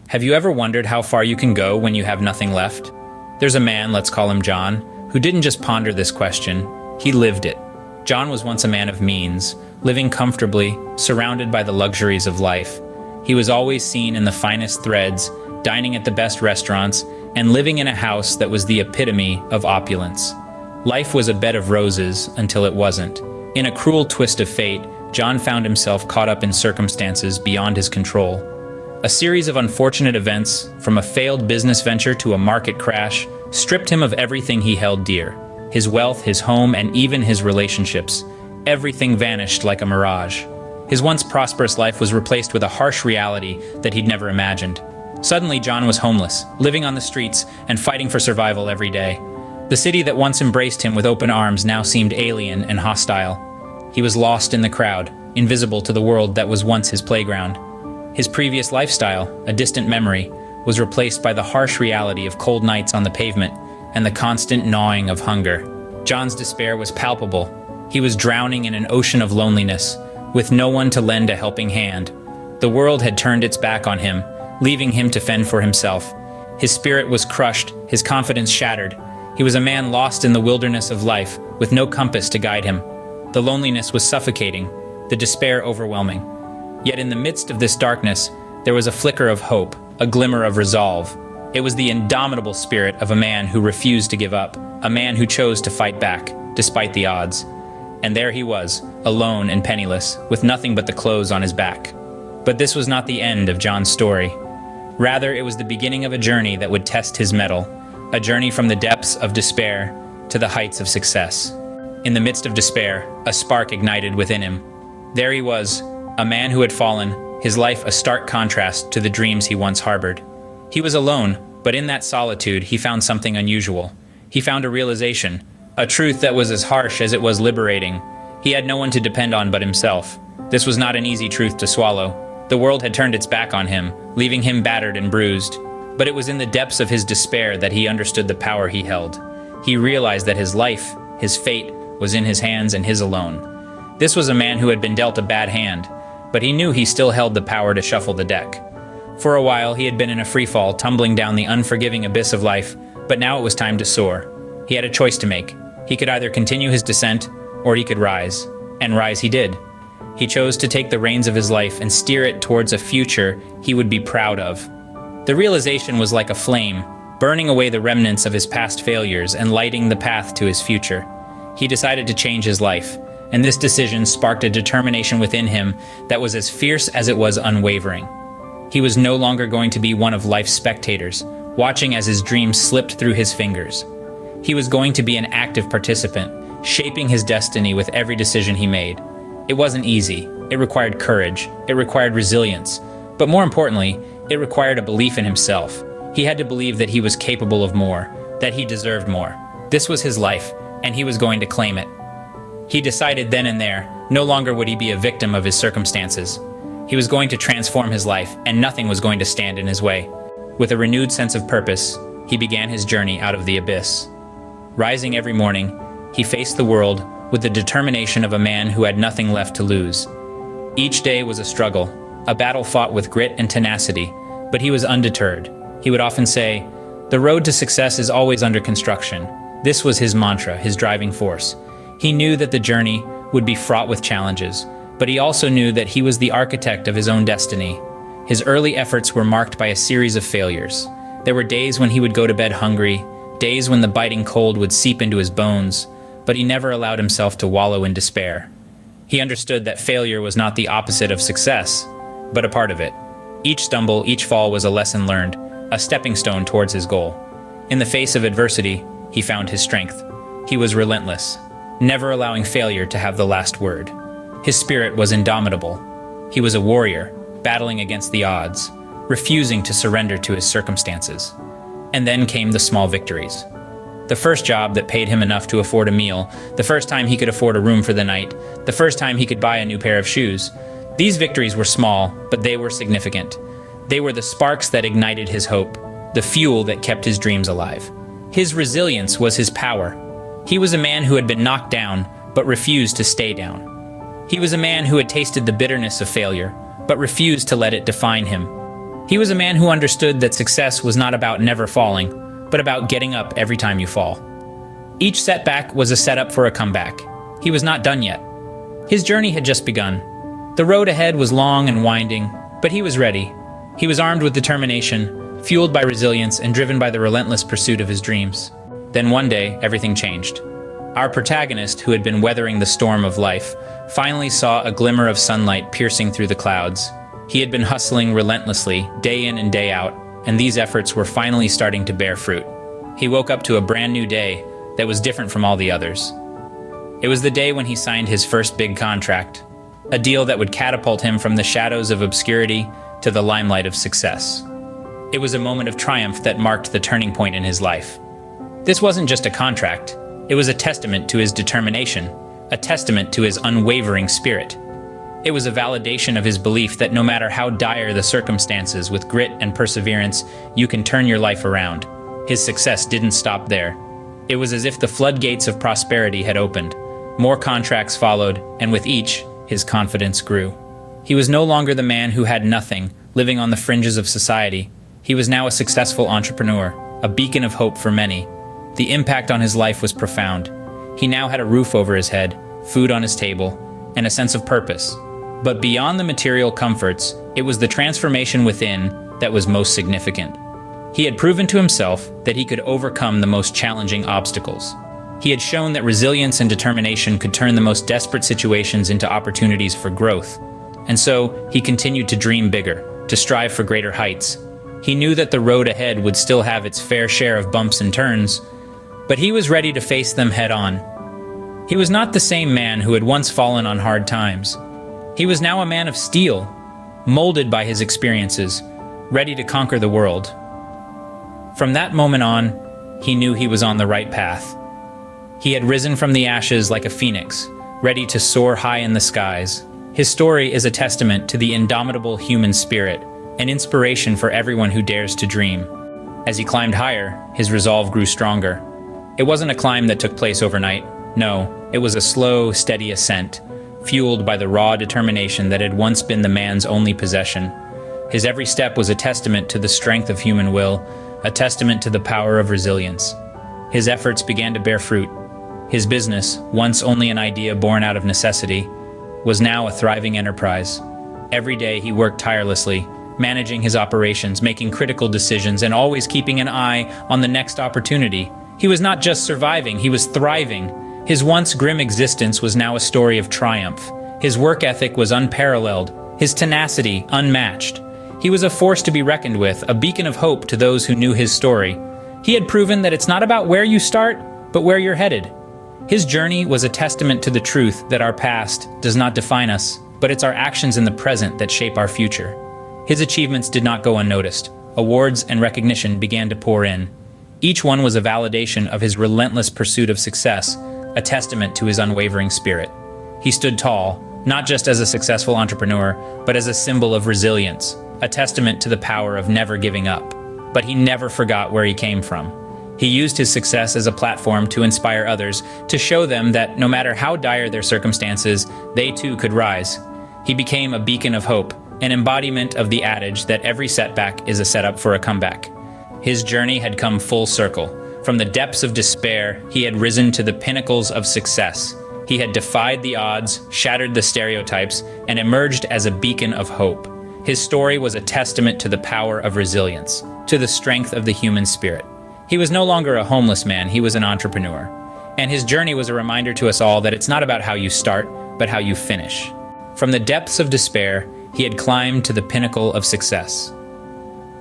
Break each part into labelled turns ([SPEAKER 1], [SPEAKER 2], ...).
[SPEAKER 1] Have you ever wondered how far you can go when you have nothing left? There's a man, let's call him John, who didn't just ponder this question, he lived it. John was once a man of means, living comfortably, surrounded by the luxuries of life. He was always seen in the finest threads, dining at the best restaurants, and living in a house that was the epitome of opulence. Life was a bed of roses until it wasn't. In a cruel twist of fate, John found himself caught up in circumstances beyond his control. A series of unfortunate events, from a failed business venture to a market crash, stripped him of everything he held dear. His wealth, his home, and even his relationships. Everything vanished like a mirage. His once prosperous life was replaced with a harsh reality that he'd never imagined. Suddenly, John was homeless, living on the streets and fighting for survival every day. The city that once embraced him with open arms now seemed alien and hostile. He was lost in the crowd, invisible to the world that was once his playground. His previous lifestyle, a distant memory, was replaced by the harsh reality of cold nights on the pavement and the constant gnawing of hunger. John's despair was palpable. He was drowning in an ocean of loneliness, with no one to lend a helping hand. The world had turned its back on him, leaving him to fend for himself. His spirit was crushed, his confidence shattered. He was a man lost in the wilderness of life, with no compass to guide him. The loneliness was suffocating, the despair overwhelming. Yet in the midst of this darkness, there was a flicker of hope, a glimmer of resolve. It was the indomitable spirit of a man who refused to give up, a man who chose to fight back, despite the odds. And there he was, alone and penniless, with nothing but the clothes on his back. But this was not the end of John's story. Rather, it was the beginning of a journey that would test his mettle, a journey from the depths of despair to the heights of success. In the midst of despair, a spark ignited within him. There he was, a man who had fallen, his life a stark contrast to the dreams he once harbored. He was alone, but in that solitude he found something unusual. He found a realization, a truth that was as harsh as it was liberating. He had no one to depend on but himself. This was not an easy truth to swallow. The world had turned its back on him, leaving him battered and bruised. But it was in the depths of his despair that he understood the power he held. He realized that his life, his fate, was in his hands and his alone. This was a man who had been dealt a bad hand, but he knew he still held the power to shuffle the deck. For a while, he had been in a freefall, tumbling down the unforgiving abyss of life, but now it was time to soar. He had a choice to make. He could either continue his descent, or he could rise. And rise he did. He chose to take the reins of his life and steer it towards a future he would be proud of. The realization was like a flame, burning away the remnants of his past failures and lighting the path to his future. He decided to change his life, and this decision sparked a determination within him that was as fierce as it was unwavering. He was no longer going to be one of life's spectators, watching as his dreams slipped through his fingers. He was going to be an active participant, shaping his destiny with every decision he made. It wasn't easy. It required courage. It required resilience. But more importantly, it required a belief in himself. He had to believe that he was capable of more, that he deserved more. This was his life, and he was going to claim it. He decided then and there, no longer would he be a victim of his circumstances. He was going to transform his life, and nothing was going to stand in his way. With a renewed sense of purpose, he began his journey out of the abyss. Rising every morning, he faced the world with the determination of a man who had nothing left to lose. Each day was a struggle, a battle fought with grit and tenacity, but he was undeterred. He would often say, "The road to success is always under construction." This was his mantra, his driving force. He knew that the journey would be fraught with challenges, but he also knew that he was the architect of his own destiny. His early efforts were marked by a series of failures. There were days when he would go to bed hungry, days when the biting cold would seep into his bones, but he never allowed himself to wallow in despair. He understood that failure was not the opposite of success, but a part of it. Each stumble, each fall was a lesson learned, a stepping stone towards his goal. In the face of adversity, he found his strength. He was relentless, never allowing failure to have the last word. His spirit was indomitable. He was a warrior, battling against the odds, refusing to surrender to his circumstances. And then came the small victories. The first job that paid him enough to afford a meal, the first time he could afford a room for the night, the first time he could buy a new pair of shoes. These victories were small, but they were significant. They were the sparks that ignited his hope, the fuel that kept his dreams alive. His resilience was his power. He was a man who had been knocked down, but refused to stay down. He was a man who had tasted the bitterness of failure, but refused to let it define him. He was a man who understood that success was not about never falling, but about getting up every time you fall. Each setback was a setup for a comeback. He was not done yet. His journey had just begun. The road ahead was long and winding, but he was ready. He was armed with determination, fueled by resilience, and driven by the relentless pursuit of his dreams. Then one day, everything changed. Our protagonist, who had been weathering the storm of life, finally saw a glimmer of sunlight piercing through the clouds. He had been hustling relentlessly, day in and day out, and these efforts were finally starting to bear fruit. He woke up to a brand new day that was different from all the others. It was the day when he signed his first big contract, a deal that would catapult him from the shadows of obscurity to the limelight of success. It was a moment of triumph that marked the turning point in his life. This wasn't just a contract, it was a testament to his determination, a testament to his unwavering spirit. It was a validation of his belief that no matter how dire the circumstances, with grit and perseverance, you can turn your life around. His success didn't stop there. It was as if the floodgates of prosperity had opened. More contracts followed, and with each, his confidence grew. He was no longer the man who had nothing, living on the fringes of society. He was now a successful entrepreneur, a beacon of hope for many. The impact on his life was profound. He now had a roof over his head, food on his table, and a sense of purpose. But beyond the material comforts, it was the transformation within that was most significant. He had proven to himself that he could overcome the most challenging obstacles. He had shown that resilience and determination could turn the most desperate situations into opportunities for growth. And so, he continued to dream bigger, to strive for greater heights. He knew that the road ahead would still have its fair share of bumps and turns, but he was ready to face them head on. He was not the same man who had once fallen on hard times. He was now a man of steel, molded by his experiences, ready to conquer the world. From that moment on, he knew he was on the right path. He had risen from the ashes like a phoenix, ready to soar high in the skies. His story is a testament to the indomitable human spirit, an inspiration for everyone who dares to dream. As he climbed higher, his resolve grew stronger. It wasn't a climb that took place overnight. No, it was a slow, steady ascent, fueled by the raw determination that had once been the man's only possession. His every step was a testament to the strength of human will, a testament to the power of resilience. His efforts began to bear fruit. His business, once only an idea born out of necessity, was now a thriving enterprise. Every day he worked tirelessly, managing his operations, making critical decisions, and always keeping an eye on the next opportunity. He was not just surviving, he was thriving. His once grim existence was now a story of triumph. His work ethic was unparalleled, his tenacity unmatched. He was a force to be reckoned with, a beacon of hope to those who knew his story. He had proven that it's not about where you start, but where you're headed. His journey was a testament to the truth that our past does not define us, but it's our actions in the present that shape our future. His achievements did not go unnoticed. Awards and recognition began to pour in. Each one was a validation of his relentless pursuit of success, a testament to his unwavering spirit. He stood tall, not just as a successful entrepreneur, but as a symbol of resilience, a testament to the power of never giving up. But he never forgot where he came from. He used his success as a platform to inspire others, to show them that no matter how dire their circumstances, they too could rise. He became a beacon of hope, an embodiment of the adage that every setback is a setup for a comeback. His journey had come full circle. From the depths of despair, he had risen to the pinnacles of success. He had defied the odds, shattered the stereotypes, and emerged as a beacon of hope. His story was a testament to the power of resilience, to the strength of the human spirit. He was no longer a homeless man, he was an entrepreneur. And his journey was a reminder to us all that it's not about how you start, but how you finish. From the depths of despair, he had climbed to the pinnacle of success.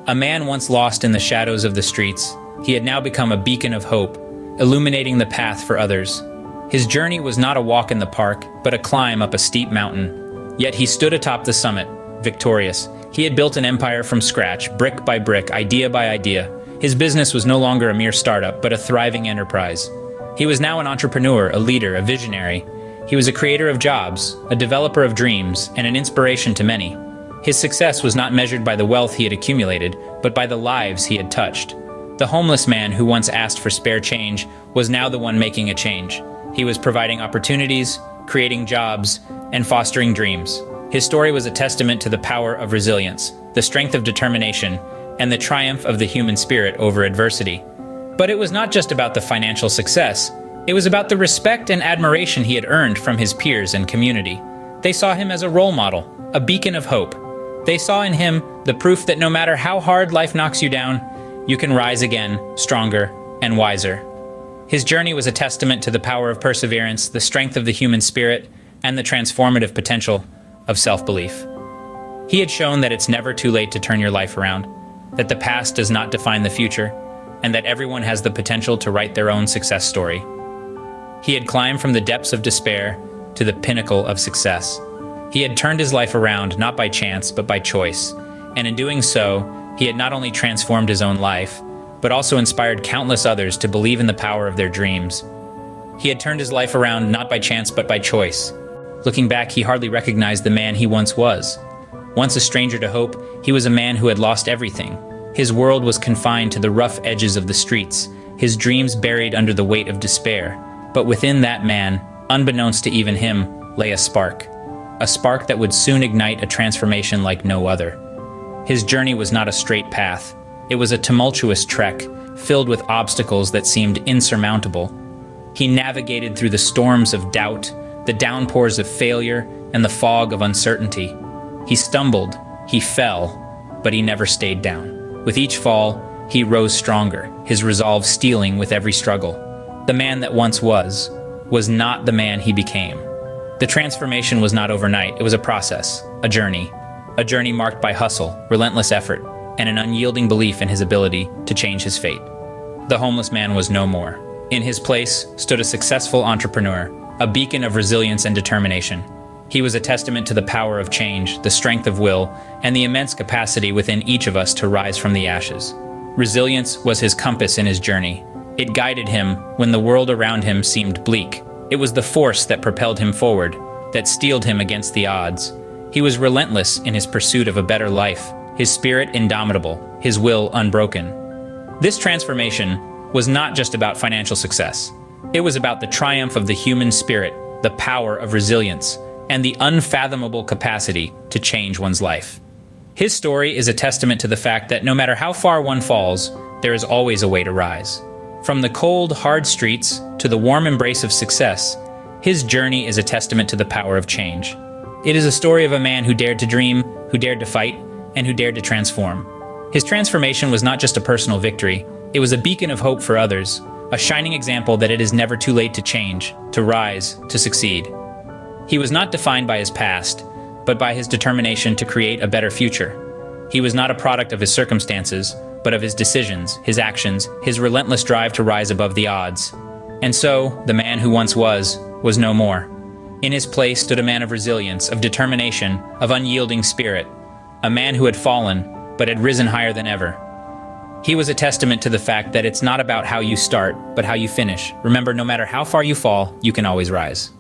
[SPEAKER 1] A man once lost in the shadows of the streets, he had now become a beacon of hope, illuminating the path for others. His journey was not a walk in the park, but a climb up a steep mountain. Yet he stood atop the summit, victorious. He had built an empire from scratch, brick by brick, idea by idea. His business was no longer a mere startup, but a thriving enterprise. He was now an entrepreneur, a leader, a visionary. He was a creator of jobs, a developer of dreams, and an inspiration to many. His success was not measured by the wealth he had accumulated, but by the lives he had touched. The homeless man who once asked for spare change was now the one making a change. He was providing opportunities, creating jobs, and fostering dreams. His story was a testament to the power of resilience, the strength of determination, and the triumph of the human spirit over adversity. But it was not just about the financial success. It was about the respect and admiration he had earned from his peers and community. They saw him as a role model, a beacon of hope. They saw in him the proof that no matter how hard life knocks you down, you can rise again, stronger and wiser. His journey was a testament to the power of perseverance, the strength of the human spirit, and the transformative potential of self-belief. He had shown that it's never too late to turn your life around, that the past does not define the future, and that everyone has the potential to write their own success story. He had climbed from the depths of despair to the pinnacle of success. He had turned his life around not by chance, but by choice, and in doing so, he had not only transformed his own life, but also inspired countless others to believe in the power of their dreams. He had turned his life around not by chance, but by choice. Looking back, he hardly recognized the man he once was. Once a stranger to hope, he was a man who had lost everything. His world was confined to the rough edges of the streets, his dreams buried under the weight of despair. But within that man, unbeknownst to even him, lay a spark that would soon ignite a transformation like no other. His journey was not a straight path. It was a tumultuous trek, filled with obstacles that seemed insurmountable. He navigated through the storms of doubt, the downpours of failure, and the fog of uncertainty. He stumbled, he fell, but he never stayed down. With each fall, he rose stronger, his resolve steeling with every struggle. The man that once was not the man he became. The transformation was not overnight. It was a process, a journey marked by hustle, relentless effort, and an unyielding belief in his ability to change his fate. The homeless man was no more. In his place stood a successful entrepreneur, a beacon of resilience and determination. He was a testament to the power of change, the strength of will, and the immense capacity within each of us to rise from the ashes. Resilience was his compass in his journey. It guided him when the world around him seemed bleak. It was the force that propelled him forward, that steeled him against the odds. He was relentless in his pursuit of a better life, his spirit indomitable, his will unbroken. This transformation was not just about financial success. It was about the triumph of the human spirit, the power of resilience, and the unfathomable capacity to change one's life. His story is a testament to the fact that no matter how far one falls, there is always a way to rise. From the cold, hard streets to the warm embrace of success, his journey is a testament to the power of change. It is a story of a man who dared to dream, who dared to fight, and who dared to transform. His transformation was not just a personal victory, it was a beacon of hope for others, a shining example that it is never too late to change, to rise, to succeed. He was not defined by his past, but by his determination to create a better future. He was not a product of his circumstances, but of his decisions, his actions, his relentless drive to rise above the odds. And so, the man who once was no more. In his place stood a man of resilience, of determination, of unyielding spirit, a man who had fallen, but had risen higher than ever. He was a testament to the fact that it's not about how you start, but how you finish. Remember, no matter how far you fall, you can always rise.